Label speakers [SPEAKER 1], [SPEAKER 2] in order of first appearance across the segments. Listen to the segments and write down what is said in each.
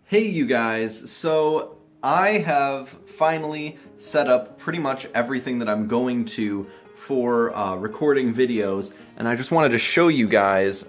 [SPEAKER 1] Hey you guys, so I have finally set up pretty much everything that I'm going to for recording videos, and I just wanted to show you guys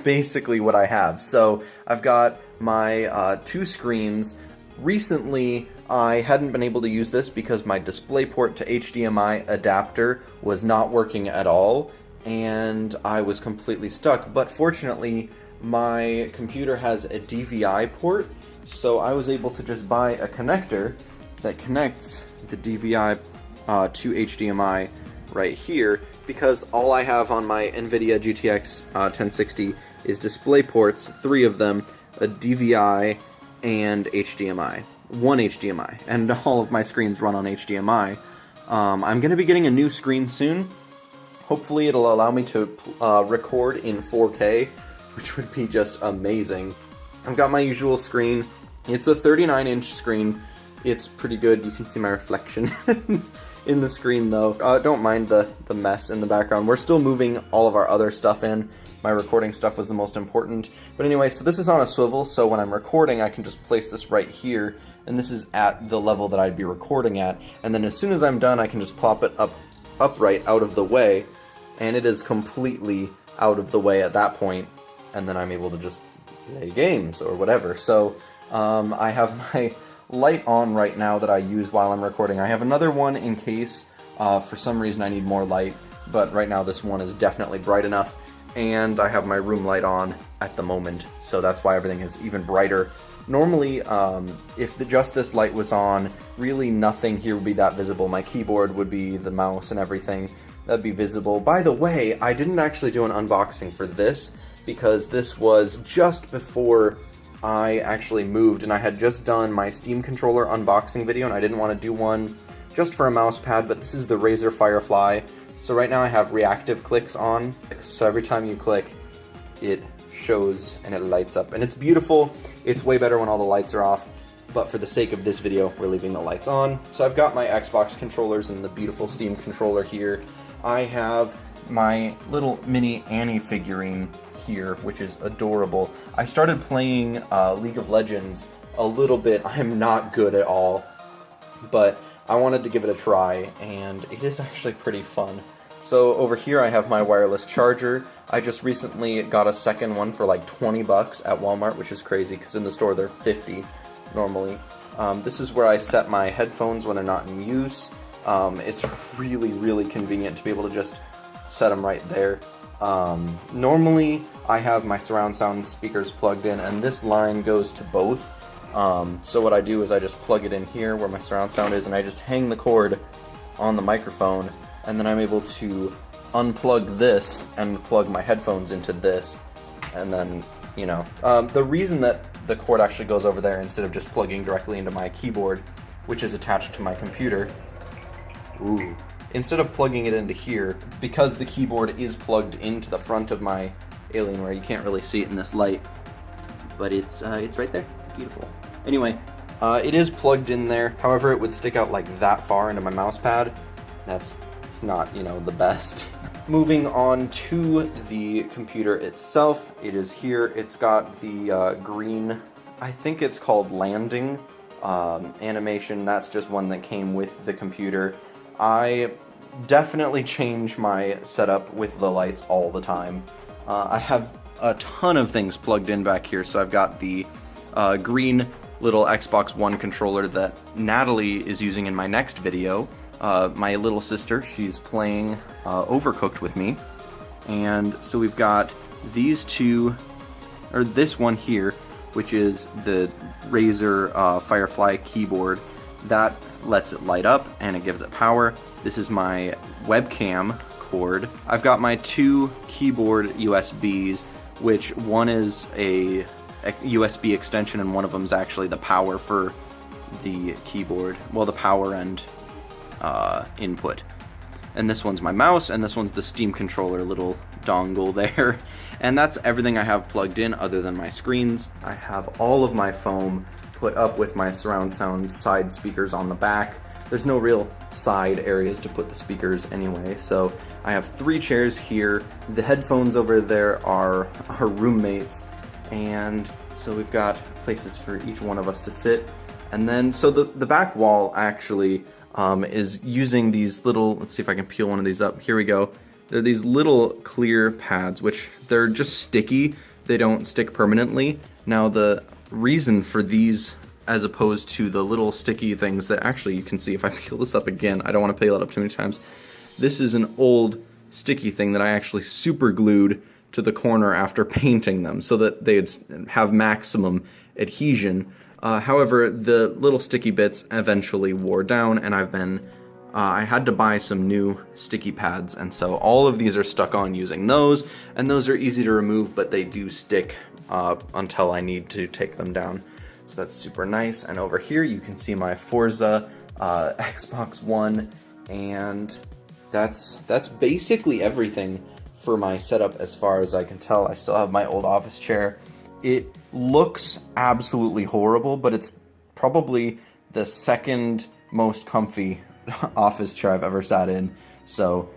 [SPEAKER 1] basically what I have. So I've got my two screens. Recently I hadn't been able to use this because my DisplayPort to HDMI adapter was not working at all, and I was completely stuck, but fortunately my computer has a DVI port, so I was able to just buy a connector that connects the DVI to HDMI right here, because all I have on my NVIDIA GTX 1060 is DisplayPorts, 3 of them, a DVI, and HDMI. One HDMI, and all of my screens run on HDMI. I'm going to be getting a new screen soon. Hopefully it'll allow me to record in 4K, which would be just amazing. I've got my usual screen. It's a 39-inch screen. It's pretty good. You can see my reflection in the screen though. Don't mind the mess in the background. We're still moving all of our other stuff in. My recording stuff was the most important. But anyway, so this is on a swivel, so when I'm recording I can just place this right here, and this is at the level that I'd be recording at. And then as soon as I'm done I can just plop it upright out of the way, and it is completely out of the way at that point, and then I'm able to just play games or whatever. So I have my light on right now that I use while I'm recording. I have another one in case for some reason I need more light, but right now this one is definitely bright enough, and I have my room light on at the moment, so that's why everything is even brighter. Normally, if just this light was on, really nothing here would be that visible. My keyboard would be, the mouse and everything, that'd be visible. By the way, I didn't actually do an unboxing for this, because this was just before I actually moved, and I had just done my Steam controller unboxing video, and I didn't want to do one just for a mouse pad, but this is the Razer Firefly. So right now I have reactive clicks on, so every time you click, it shows and it lights up, and it's beautiful. It's way better when all the lights are off, but for the sake of this video, we're leaving the lights on. So I've got my Xbox controllers and the beautiful Steam controller here. I have my little mini Annie figurine here, which is adorable. I started playing League of Legends a little bit. I'm not good at all, but I wanted to give it a try, and it is actually pretty fun. So over here I have my wireless charger. I just recently got a second one for like 20 bucks at Walmart, which is crazy because in the store they're 50 normally. This is where I set my headphones when they're not in use. It's really convenient to be able to just set them right there. Normally I have my surround sound speakers plugged in, and this line goes to both. So what I do is I just plug it in here where my surround sound is, and I just hang the cord on the microphone, and then I'm able to unplug this and plug my headphones into this, and then, you know, the reason that the cord actually goes over there instead of just plugging directly into my keyboard, which is attached to my computer, instead of plugging it into here, because the keyboard is plugged into the front of my Alienware. You can't really see it in this light, but it's right there. Beautiful. Anyway, it is plugged in there. However, it would stick out like that far into my mouse pad. It's not, you know, the best. Moving on to the computer itself, it is here. It's got the green, I think it's called landing animation. That's just one that came with the computer. I definitely change my setup with the lights all the time. I have a ton of things plugged in back here. So I've got the green little Xbox One controller that Natalie is using in my next video. My little sister, she's playing Overcooked with me. And so we've got these two, or this one here, which is the Razer Firefly keyboard. That lets it light up and it gives it power. This is my webcam cord. I've got my two keyboard USBs, which one is a USB extension and one of them is actually the power for the keyboard. Well, the power and input. And this one's my mouse, and this one's the Steam controller little dongle there. And that's everything I have plugged in other than my screens. I have all of my foam put up with my surround sound side speakers on the back. There's no real side areas to put the speakers anyway, so I have 3 chairs here. The headphones over there are roommates, and So we've got places for each one of us to sit. And then, so the back wall actually is using these little, let's see if I can peel one of these up. Here we go. They're these little clear pads, which they're just sticky. They don't stick permanently. Now the reason for these, as opposed to the little sticky things that actually you can see if I peel this up again, I don't want to peel it up too many times. This is an old sticky thing that I actually super glued to the corner after painting them so that they'd have maximum adhesion. However, the little sticky bits eventually wore down, and I had to buy some new sticky pads, and so all of these are stuck on using those, and those are easy to remove, but they do stick until I need to take them down. So that's super nice. And over here you can see my Forza Xbox One, and that's basically everything for my setup as far as I can tell. I still have my old office chair. It looks absolutely horrible, but it's probably the second most comfy office chair I've ever sat in. So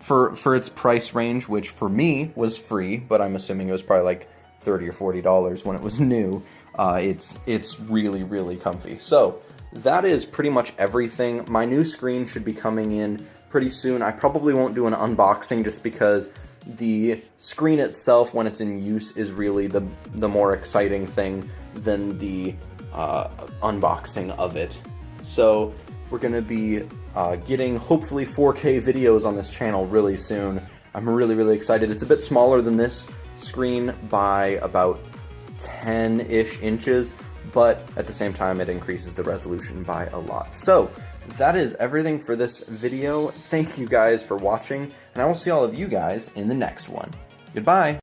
[SPEAKER 1] for its price range, which for me was free, but I'm assuming it was probably like $30 or $40 when it was new, it's really, really comfy. So that is pretty much everything. My new screen should be coming in pretty soon. I probably won't do an unboxing just because the screen itself, when it's in use, is really the more exciting thing than the unboxing of it. So we're gonna be getting hopefully 4K videos on this channel really soon. I'm really, really excited. It's a bit smaller than this screen by about 10-ish inches, but at the same time it increases the resolution by a lot. So that is everything for this video. Thank you guys for watching, and I will see all of you guys in the next one. Goodbye!